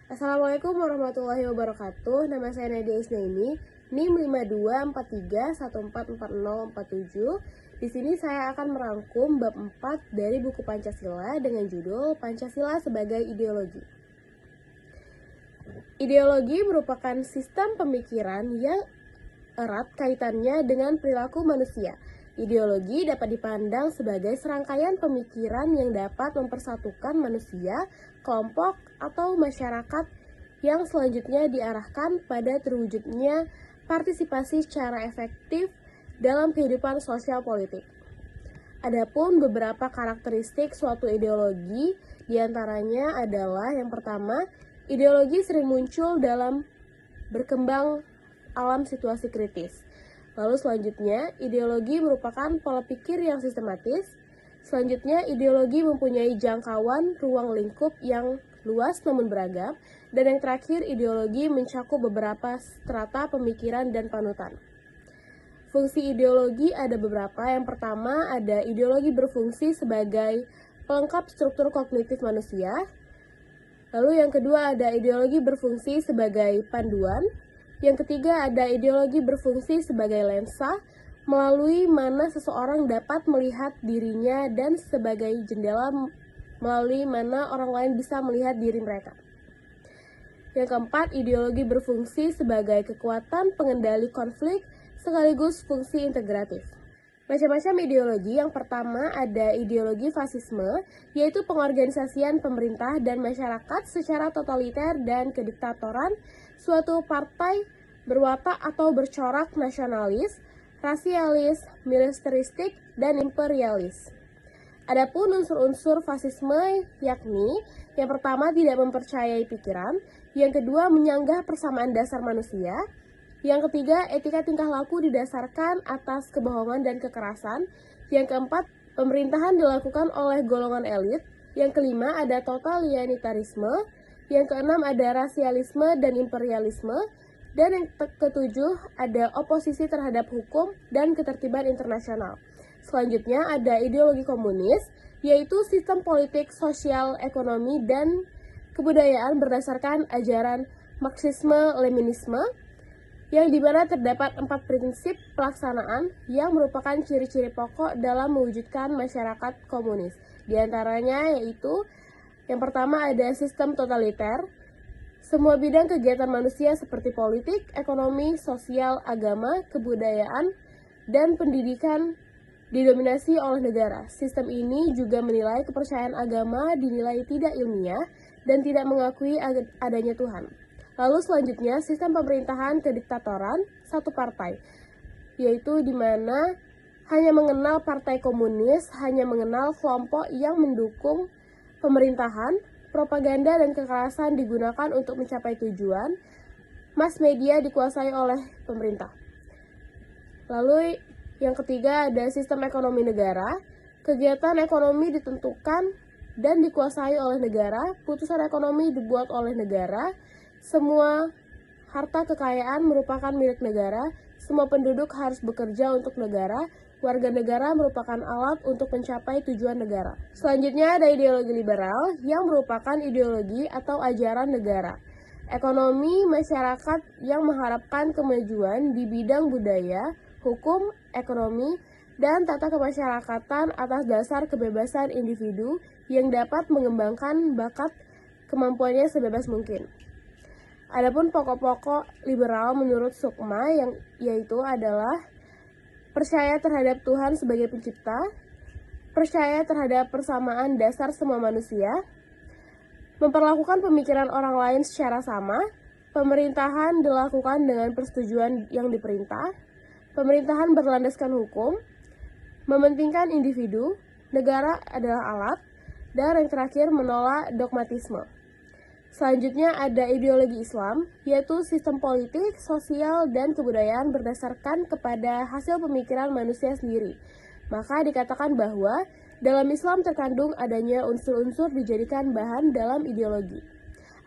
Assalamualaikum warahmatullahi wabarakatuh. Nama saya Nadia Isnaini, NIM 5243144047. Di sini saya akan merangkum bab 4 dari buku Pancasila dengan judul Pancasila sebagai Ideologi. Ideologi merupakan sistem pemikiran yang erat kaitannya dengan perilaku manusia. Ideologi dapat dipandang sebagai serangkaian pemikiran yang dapat mempersatukan manusia, kelompok, atau masyarakat yang selanjutnya diarahkan pada terwujudnya partisipasi secara efektif dalam kehidupan sosial politik. Adapun beberapa karakteristik suatu ideologi diantaranya adalah yang pertama, ideologi sering muncul dalam berkembang alam situasi kritis. Lalu selanjutnya, ideologi merupakan pola pikir yang sistematis. Selanjutnya, ideologi mempunyai jangkauan ruang lingkup yang luas namun beragam. Dan yang terakhir, ideologi mencakup beberapa strata pemikiran dan panutan. Fungsi ideologi ada beberapa. Yang pertama, ada ideologi berfungsi sebagai pelengkap struktur kognitif manusia. Lalu yang kedua, ada ideologi berfungsi sebagai panduan. Yang ketiga, ada ideologi berfungsi sebagai lensa, melalui mana seseorang dapat melihat dirinya dan sebagai jendela melalui mana orang lain bisa melihat diri mereka. Yang keempat, ideologi berfungsi sebagai kekuatan pengendali konflik sekaligus fungsi integratif. Macam-macam ideologi. Yang pertama ada ideologi fasisme, yaitu pengorganisasian pemerintah dan masyarakat secara totaliter dan kediktatoran, suatu partai berwatak atau bercorak nasionalis, rasialis, militeristik, dan imperialis. Adapun unsur-unsur fasisme yakni yang pertama tidak mempercayai pikiran, yang kedua menyanggah persamaan dasar manusia, yang ketiga, etika tingkah laku didasarkan atas kebohongan dan kekerasan. Yang keempat, pemerintahan dilakukan oleh golongan elit. Yang kelima, ada totalitarianisme. Yang keenam, ada rasialisme dan imperialisme. Dan yang ketujuh, ada oposisi terhadap hukum dan ketertiban internasional. Selanjutnya, ada ideologi komunis, yaitu sistem politik, sosial, ekonomi, dan kebudayaan berdasarkan ajaran Marxisme-Leninisme, yang dimana terdapat 4 prinsip pelaksanaan yang merupakan ciri-ciri pokok dalam mewujudkan masyarakat komunis. Di antaranya yaitu yang pertama ada sistem totaliter. Semua bidang kegiatan manusia seperti politik, ekonomi, sosial, agama, kebudayaan, dan pendidikan didominasi oleh negara. Sistem ini juga menilai kepercayaan agama dinilai tidak ilmiah dan tidak mengakui adanya Tuhan. Lalu selanjutnya, sistem pemerintahan kediktatoran satu partai, yaitu di mana hanya mengenal partai komunis, hanya mengenal kelompok yang mendukung pemerintahan, propaganda dan kekerasan digunakan untuk mencapai tujuan, mass media dikuasai oleh pemerintah. Lalu yang ketiga ada sistem ekonomi negara, kegiatan ekonomi ditentukan dan dikuasai oleh negara, putusan ekonomi dibuat oleh negara, semua harta kekayaan merupakan milik negara, semua penduduk harus bekerja untuk negara, warga negara merupakan alat untuk mencapai tujuan negara. Selanjutnya ada ideologi liberal yang merupakan ideologi atau ajaran negara. Ekonomi masyarakat yang mengharapkan kemajuan di bidang budaya, hukum, ekonomi, dan tata kemasyarakatan atas dasar kebebasan individu yang dapat mengembangkan bakat kemampuannya sebebas mungkin. Adapun pokok-pokok liberal menurut Sukma yaitu adalah percaya terhadap Tuhan sebagai pencipta, percaya terhadap persamaan dasar semua manusia, memperlakukan pemikiran orang lain secara sama, pemerintahan dilakukan dengan persetujuan yang diperintah, pemerintahan berlandaskan hukum, mementingkan individu, negara adalah alat, dan yang terakhir menolak dogmatisme. Selanjutnya ada ideologi Islam, yaitu sistem politik, sosial, dan kebudayaan berdasarkan kepada hasil pemikiran manusia sendiri. Maka dikatakan bahwa dalam Islam terkandung adanya unsur-unsur dijadikan bahan dalam ideologi.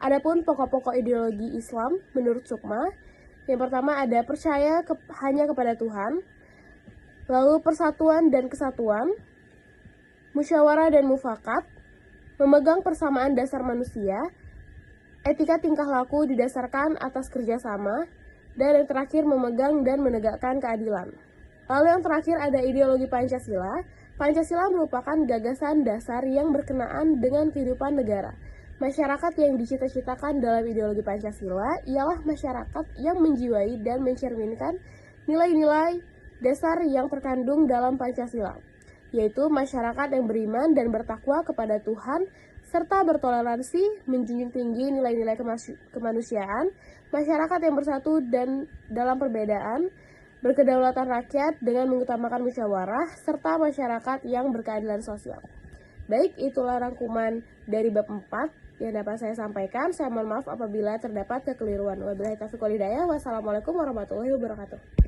Adapun pokok-pokok ideologi Islam menurut Sukma, yang pertama ada percaya hanya kepada Tuhan, lalu persatuan dan kesatuan, musyawarah dan mufakat, memegang persamaan dasar manusia, Etika tingkah laku didasarkan atas kerjasama, dan yang terakhir memegang dan menegakkan keadilan. Lalu yang terakhir ada ideologi Pancasila. Pancasila merupakan gagasan dasar yang berkenaan dengan kehidupan negara. Masyarakat yang dicita-citakan dalam ideologi Pancasila ialah masyarakat yang menjiwai dan mencerminkan nilai-nilai dasar yang terkandung dalam Pancasila, yaitu masyarakat yang beriman dan bertakwa kepada Tuhan, serta bertoleransi, menjunjung tinggi nilai-nilai kemanusiaan, masyarakat yang bersatu dan dalam perbedaan, berkedaulatan rakyat dengan mengutamakan musyawarah, serta masyarakat yang berkeadilan sosial. Baik, itulah rangkuman dari bab 4 yang dapat saya sampaikan. Saya mohon maaf apabila terdapat kekeliruan. Wabillahi taufiq wal hidayah. Wassalamualaikum warahmatullahi wabarakatuh.